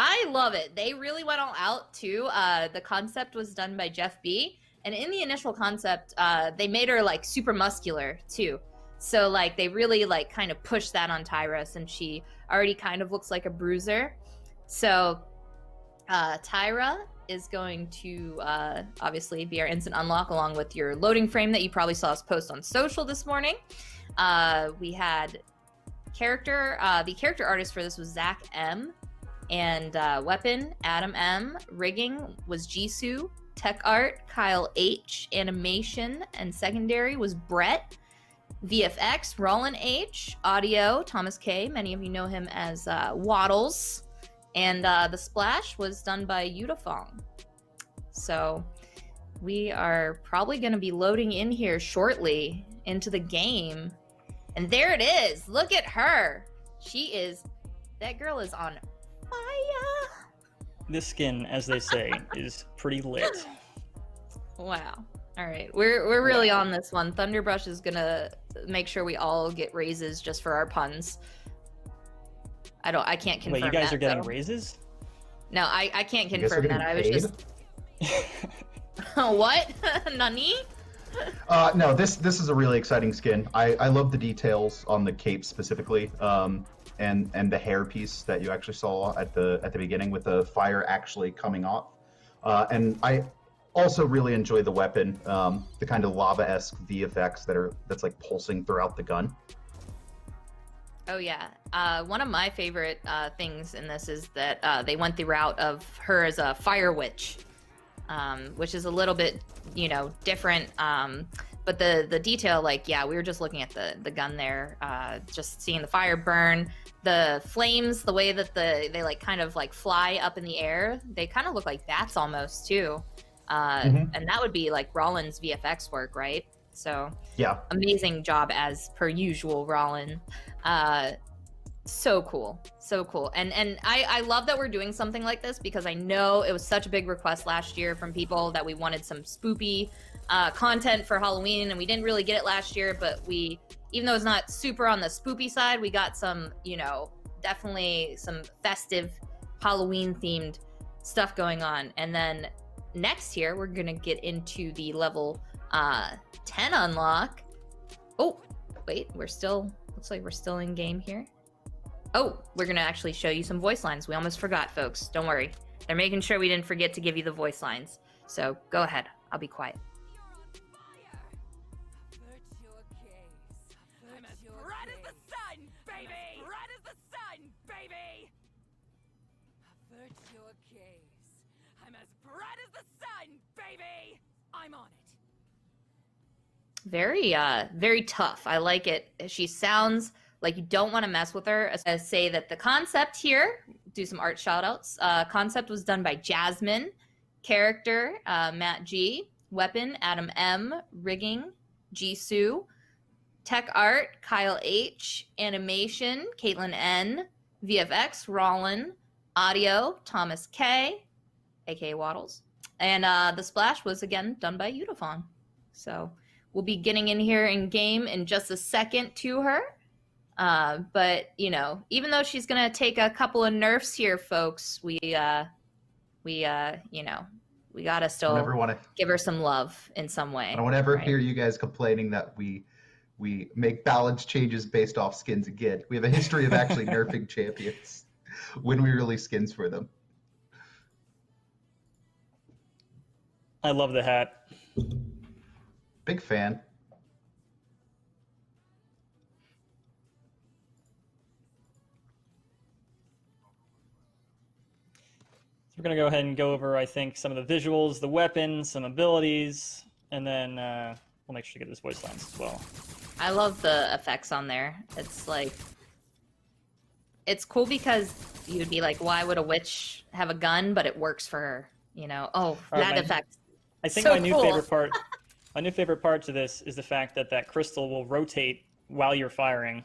I love it. They really went all out too. The concept was done by Jeff B. And in the initial concept, they made her like super muscular too. So like they really like kind of pushed that on Tyra, since she already kind of looks like a bruiser. So Tyra is going to obviously be our instant unlock, along with your loading frame that you probably saw us post on social this morning. We had the character artist for this was Zach M. And weapon, Adam M. Rigging was Jisoo. Tech art, Kyle H. Animation and secondary was Brett. VFX, Roland H. Audio, Thomas K. Many of you know him as Waddles. And the splash was done by Yutafong. So we are probably going to be loading in here shortly into the game. And there it is. Look at her. That girl is on fire. This skin, as they say, is pretty lit. Wow. All right, we're really on this one. Thunderbrush is gonna make sure we all get raises just for our puns. I can't confirm. Wait, you guys that, are getting though. raises? No, I can't confirm that. I was just. What? Nani? No, this is a really exciting skin. I love the details on the cape specifically, and the hair piece that you actually saw at the beginning with the fire actually coming off. And I also really enjoy the weapon, the kind of lava-esque VFX that's like pulsing throughout the gun. Oh yeah, one of my favorite things in this is that they went the route of her as a fire witch, which is a little bit, different. But the detail, like, yeah, we were just looking at the gun there, just seeing the fire burn, the flames, the way that they like kind of like fly up in the air. They kind of look like bats almost too. And that would be like Rollins VFX work, right? So yeah, amazing job as per usual, Rollin. So cool, so cool. And I love that we're doing something like this, because I know it was such a big request last year from people that we wanted some spoopy content for Halloween, and we didn't really get it last year, but even though it's not super on the spoopy side, we got some, definitely some festive Halloween themed stuff going on. And then next year we're gonna get into the level 10 unlock. Oh wait, looks like we're still in game here. Oh, we're gonna actually show you some voice lines. We almost forgot, folks. Don't worry, they're making sure we didn't forget to give you the voice lines, so go ahead, I'll be quiet. I'm on it. Very tough. I like it. She sounds like you don't want to mess with her. I say that the concept here, do some art shout outs. Concept was done by Jasmine. Character, Matt G. Weapon, Adam M. Rigging, Jisoo. Tech art, Kyle H. Animation, Caitlin N. VFX, Rollin. Audio, Thomas K. aka Waddles. And the splash was, again, done by Yutafong. So we'll be getting in here in game in just a second to her. But, even though she's going to take a couple of nerfs here, folks, we got to still give her some love in some way. I don't ever hear you guys complaining that we make balance changes based off skins again. We have a history of actually nerfing champions when we release skins for them. I love the hat. Big fan. So we're going to go ahead and go over, I think, some of the visuals, the weapons, some abilities, and then we'll make sure to get those voice lines as well. I love the effects on there. It's cool because you would be like, why would a witch have a gun? But it works for her, Oh, that effect. I think so my new cool. favorite part to this is the fact that crystal will rotate while you're firing,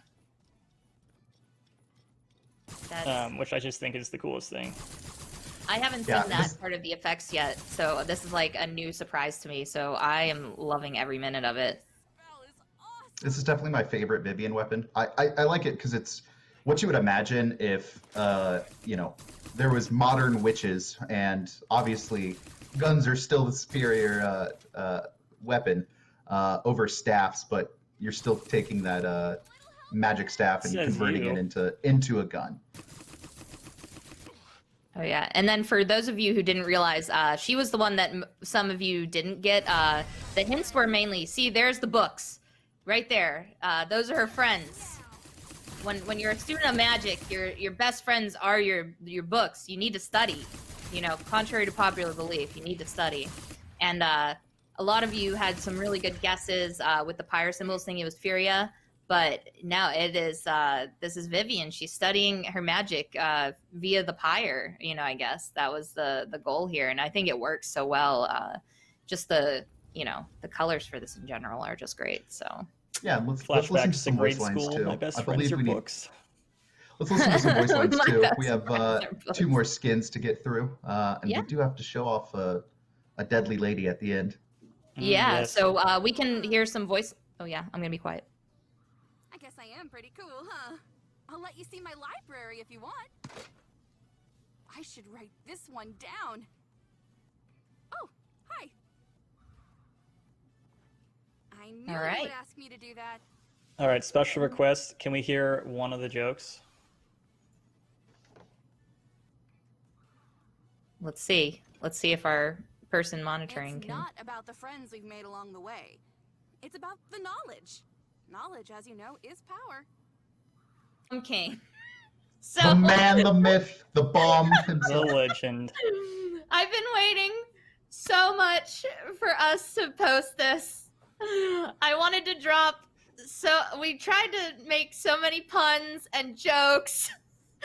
which I just think is the coolest thing. I haven't seen that part of the effects yet, so this is like a new surprise to me. So I am loving every minute of it. This is definitely my favorite Vivian weapon. I like it because it's what you would imagine if there was modern witches, and obviously guns are still the superior weapon over staffs, but you're still taking that magic staff and Says converting you. it into a gun. Oh yeah, and then for those of you who didn't realize, she was the one that some of you didn't get. The hints were mainly, see, there's the books, right there. Those are her friends. When you're a student of magic, your best friends are your books. You need to study. You know, contrary to popular belief, you need to study. And a lot of you had some really good guesses with the pyre symbols, thinking it was Furia. But now it is, this is Vivian. She's studying her magic via the pyre, you know, I guess. That was the goal here. And I think it works so well. Just the colors for this in general are just great, so. Yeah, let's Flashback listen to to some grade voice lines school. too. My best I friends believe are we need. books. Let's listen to some voice lines My too. best We have friends are books. 2 more skins to get through, and Yeah. we do have to show off a deadly lady at the end. Yeah, Yes. so we can hear some voice. Oh yeah, I'm gonna be quiet. I guess I am pretty cool, huh? I'll let you see my library if you want. I should write this one down. Oh, hi. I knew All you right. would ask me to do that. All right, special request. Can we hear one of the jokes? Let's see if our person monitoring It's can. not about the friends we've made along the way. It's about the knowledge. Knowledge, as you know, is power. Okay. The So man, the myth, the bomb The himself. legend. I've been waiting so much for us to post this. I wanted to drop, so we tried to make so many puns and jokes.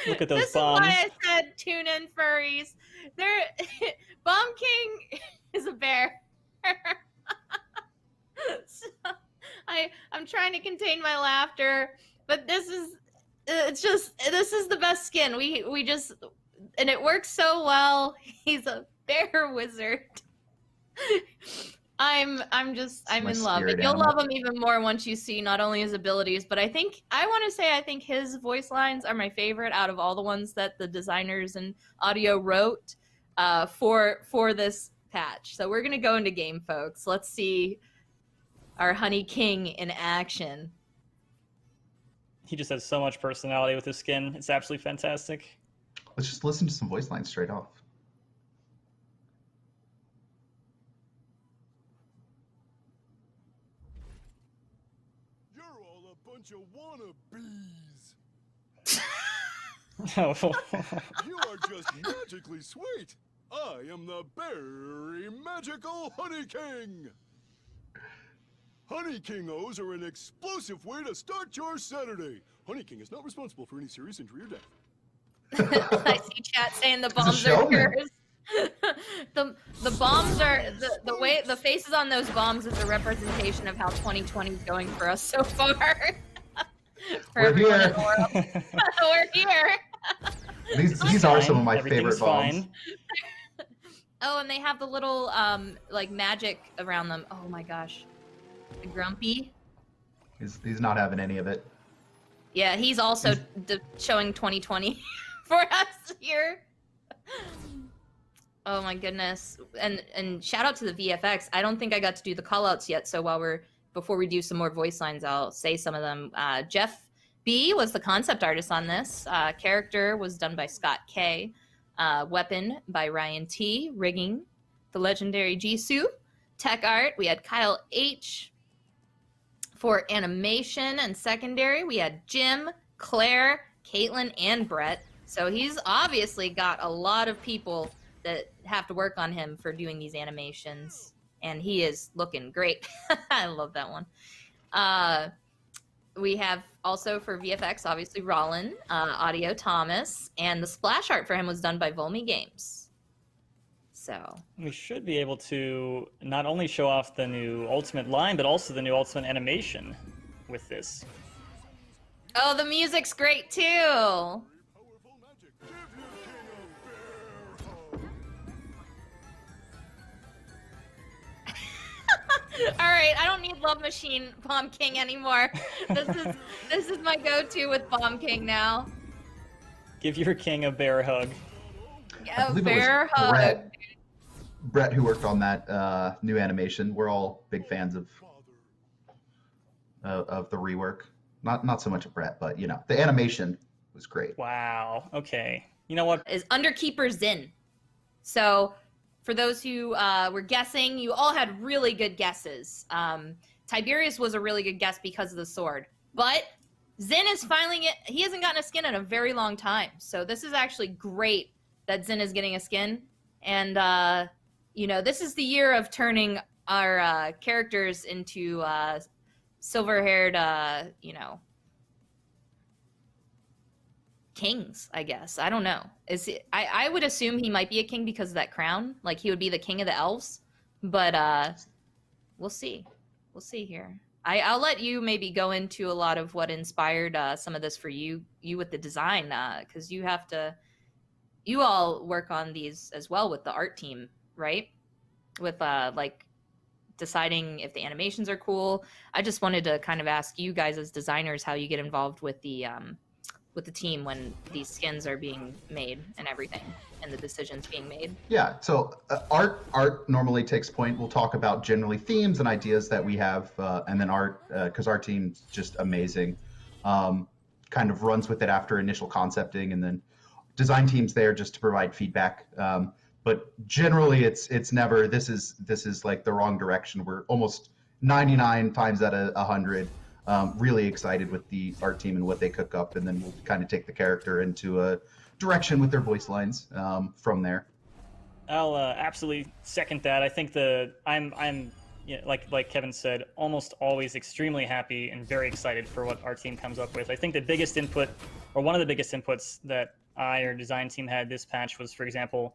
Look at those This bombs. is why I said tune in furries. Bomb King is a bear. So, I'm trying to contain my laughter, but this is the best skin. We just, and it works so well. He's a bear wizard. I'm my in love. spirit And you'll animal. love him even more once you see not only his abilities, but I think his voice lines are my favorite out of all the ones that the designers and audio wrote for this patch. So we're gonna go into game, folks. Let's see our Honey King in action. He just has so much personality with his skin. It's absolutely fantastic. Let's just listen to some voice lines straight off. You're all a bunch of wannabes. Oh, You are just magically sweet. I am the very magical Honey King. Honey Kingos are an explosive way to start your Saturday. Honey King is not responsible for any serious injury or death. I see chat saying the bombs are showman. yours. the bombs are the way the faces on those bombs is a representation of how 2020 is going for us so far. For We're everyone here. in the world. We're here. These are some of my Everything's favorite bombs. fine. Oh, and they have the little like magic around them. Oh my gosh. The Grumpy. He's not having any of it. Yeah, he's also showing 2020 for us here. Oh my goodness. And shout out to the VFX. I don't think I got to do the call outs yet, so before we do some more voice lines, I'll say some of them. Jeff B was the concept artist on this. Character was done by Scott K. Weapon by Ryan T. Rigging, the legendary Jisoo. Tech art, we had Kyle H. For animation and secondary, we had Jim, Claire, Caitlin, and Brett. So he's obviously got a lot of people that have to work on him for doing these animations. And he is looking great. I love that one. We have also for VFX, obviously, Rollin, audio Thomas, and the splash art for him was done by Volmy Games. So We should be able to not only show off the new Ultimate line, but also the new Ultimate animation with this. oh, the music's great too. Powerful magic. Give your king a bear hug. All right, I don't need Love Machine Bomb King anymore. This is my go-to with Bomb King now. Give your king a bear hug. Yeah, believe bear it was hug. Brett who worked on that new animation. We're all big fans of the rework. Not so much of Brett, but the animation was great. Wow. Okay. You know what? Is Underkeeper Zinn. So, for those who were guessing, you all had really good guesses. Tiberius was a really good guess because of the sword, but Zinn is he hasn't gotten a skin in a very long time. So this is actually great that Zinn is getting a skin. And, this is the year of turning our characters into silver-haired, kings, I guess. I don't know. I would assume he might be a king because of that crown. Like, he would be the king of the elves. But we'll see. We'll see here. I'll let you maybe go into a lot of what inspired some of this for you with the design, because you all work on these as well with the art team, right? With deciding if the animations are cool. I just wanted to kind of ask you guys as designers how you get involved with the team when these skins are being made and everything, and the decisions being made. Yeah, so art normally takes point. We'll talk about generally themes and ideas that we have, and then art, because our team's just amazing, kind of runs with it after initial concepting, and then design team's there just to provide feedback. But generally, it's never this is like the wrong direction. We're almost 99 times out of 100. Really excited with the art team and what they cook up, and then we'll kind of take the character into a direction with their voice lines from there. I'll absolutely second that. I think I'm like Kevin said, almost always extremely happy and very excited for what our team comes up with. I think the biggest input, or one of the biggest inputs that our design team had this patch was, for example,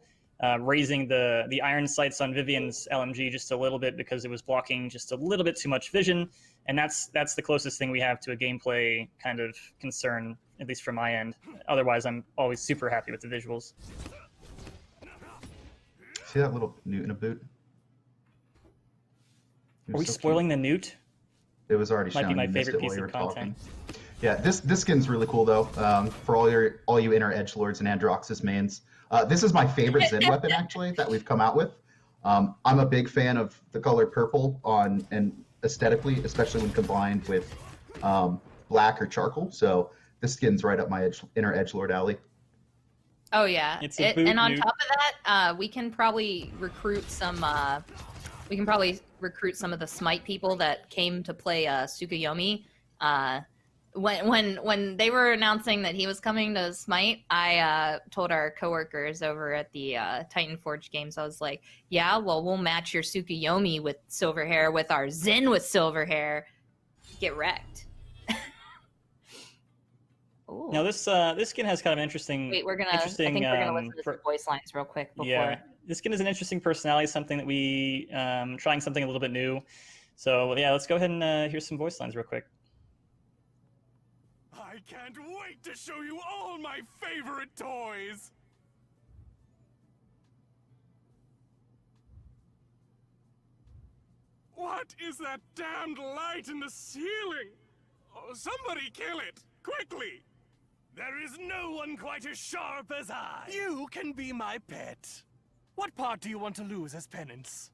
raising the iron sights on Vivian's LMG just a little bit because it was blocking just a little bit too much vision, and that's the closest thing we have to a gameplay kind of concern, at least from my end. Otherwise, I'm always super happy with the visuals. See that little newt in a boot? Are we spoiling the newt? It was already shown. Might be my favorite piece of talking. content. Yeah, this skin's really cool though. For all you inner edgelords and Androxus mains, this is my favorite Zinn weapon actually that we've come out with. I'm a big fan of the color purple and aesthetically, especially when combined with black or charcoal. So this skin's right up my inner edgelord alley. Oh yeah, It's a boot and on newt. top of that, we can probably recruit some. Some of the Smite people that came to play Tsukuyomi. When they were announcing that he was coming to Smite, I told our coworkers over at the Titan Forge games, I was like, yeah, well, we'll match your Tsukuyomi with silver hair with our Zinn with silver hair. Get wrecked. Ooh. Now this skin has kind of an interesting. Wait, I think we're gonna listen to some voice lines real quick before. Yeah, this skin is an interesting personality, something that we trying something a little bit new. So yeah, let's go ahead and hear some voice lines real quick. I can't wait to show you all my favorite toys! What is that damned light in the ceiling? Oh, somebody kill it! Quickly! There is no one quite as sharp as I! You can be my pet. What part do you want to lose as penance?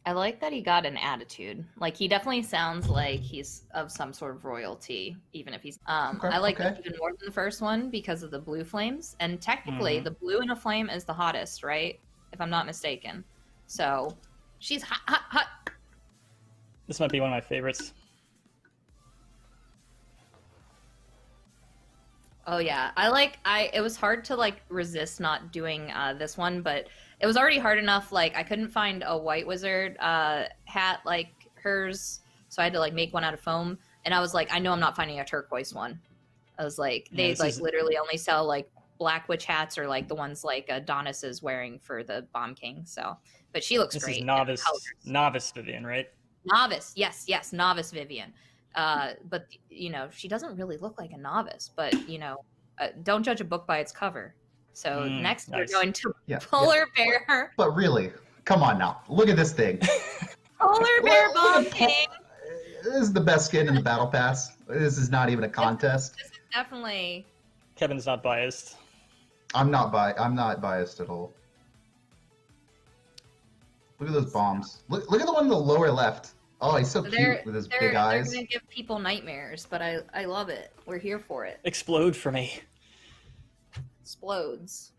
I like that he got an attitude. Like, he definitely sounds like he's of some sort of royalty, even if he's I like this even more than the first one because of the blue flames. And technically the blue in a flame is the hottest, right? If I'm not mistaken. So she's hot, hot, hot. This might be one of my favorites. Oh yeah, it was hard to like resist not doing this one, but it was already hard enough. Like, I couldn't find a white wizard hat like hers, so I had to like make one out of foam. And I was like, I know I'm not finding a turquoise one. I was like, they literally only sell like black witch hats or like the ones like Adonis is wearing for the Bomb King. So, but she looks great. This is novice Vivian, right? Novice, yes, novice Vivian. But she doesn't really look like a novice. But don't judge a book by its cover. So next nice. we're going to Polar Bear. But really, come on now, look at this thing. Polar Bear Bomb King. This is the best skin in the Battle Pass. This is not even a contest. This is definitely. Kevin's not biased. I'm not biased at all. Look at those bombs. Look at the one in the lower left. Oh, he's so cute with his big eyes. They're gonna give people nightmares, but I love it. We're here for it. Explode for me. Explodes.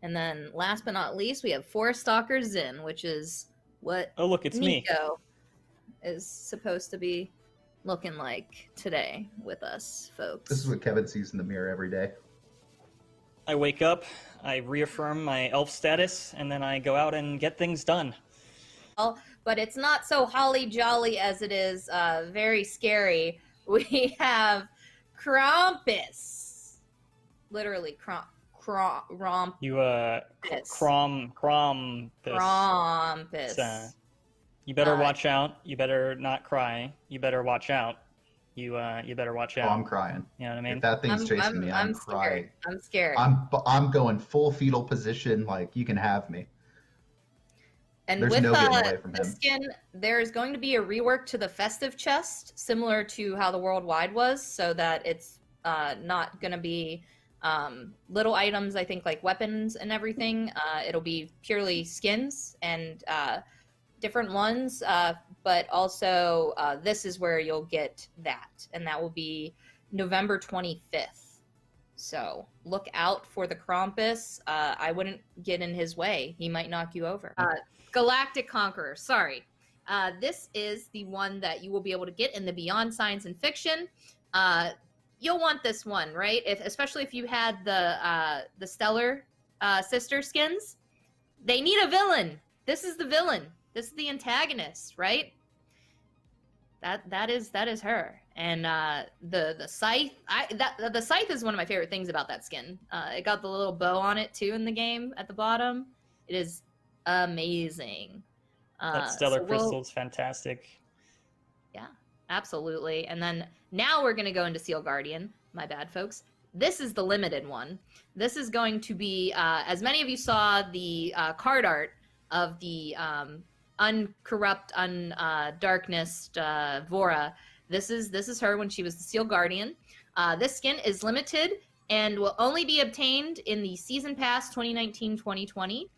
And then, last but not least, we have Forest Stalker Zinn, which is what Oh, look, it's me. Nico is supposed to be looking like today with us, folks. This is what Kevin sees in the mirror every day. I wake up, I reaffirm my elf status, and then I go out and get things done. But it's not so holly jolly as it is very scary. We have Krampus. Literally, Krampus. You, Krampus. Krampus. You better watch out. You better not cry. You better watch out. You better watch out. Oh, I'm crying. You know what I mean? If that thing's chasing me, I'm crying. I'm scared. I'm going full fetal position. Like, you can have me. And There's with no getting away from the him. skin, there's going to be a rework to the festive chest, similar to how the worldwide was, so that it's not going to be little items, I think, like weapons and everything. It'll be purely skins and different ones, but also this is where you'll get that, and that will be November 25th. So look out for the Krampus. I wouldn't get in his way. He might knock you over. Galactic Conqueror, sorry. This is the one that you will be able to get in the Beyond Science and Fiction. You'll want this one, right? Especially if you had the Stellar Sister skins. They need a villain. This is the villain. This is the antagonist, right? That is her. And the scythe, the scythe is one of my favorite things about that skin. It got the little bow on it too in the game at the bottom. It is amazing. That stellar crystal is fantastic. Yeah, absolutely. And then now we're going to go into Seal Guardian. My bad, folks. This is the limited one. This is going to be, as many of you saw the card art of the uncorrupt, darkness Vora. This is her when she was the Seal Guardian. This skin is limited and will only be obtained in the Season Pass 2019-2020.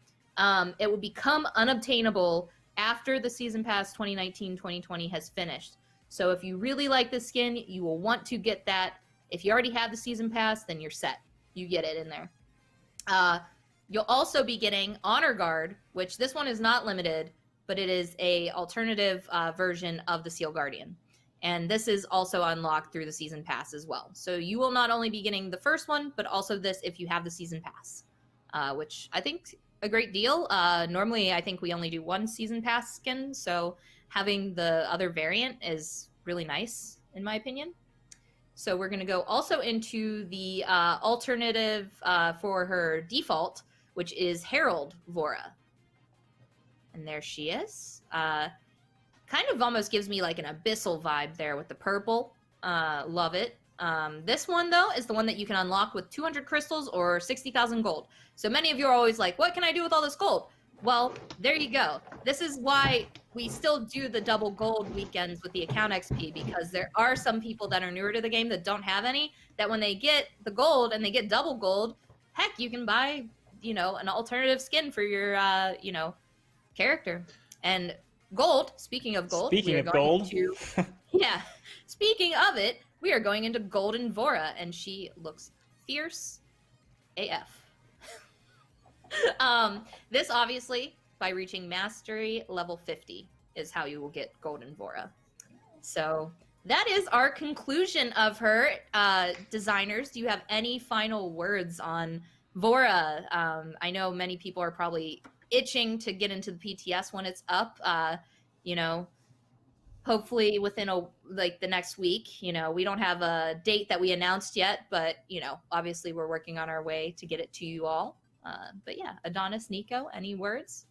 It will become unobtainable after the Season Pass 2019-2020 has finished. So if you really like this skin, you will want to get that. If you already have the Season Pass, then you're set. You get it in there. You'll also be getting Honor Guard, which this one is not limited, but it is a alternative version of the Seal Guardian. And this is also unlocked through the Season Pass as well. So you will not only be getting the first one, but also this if you have the Season Pass, which I think a great deal. Normally, I think we only do one Season Pass skin, so having the other variant is really nice, in my opinion. So we're going to go also into the alternative for her default, which is Herald Vora. And there she is. Kind of almost gives me like an abyssal vibe there with the purple. Love it. This one, though, is the one that you can unlock with 200 crystals or 60,000 gold. So many of you are always like, what can I do with all this gold? Well, there you go. This is why we still do the double gold weekends with the account XP, because there are some people that are newer to the game that don't have any, that when they get the gold and they get double gold, heck, you can buy, an alternative skin for your, character. And gold, speaking of gold. Speaking of gold. Speaking of it, we are going into Golden Vora, and she looks fierce AF. This obviously, by reaching Mastery level 50, is how you will get Golden Vora. So that is our conclusion of her. Designers, do you have any final words on Vora? I know many people are probably itching to get into the PTS when it's up. Hopefully within the next week. We don't have a date that we announced yet, but obviously we're working on our way to get it to you all. But yeah, Adonis, Nico, any words?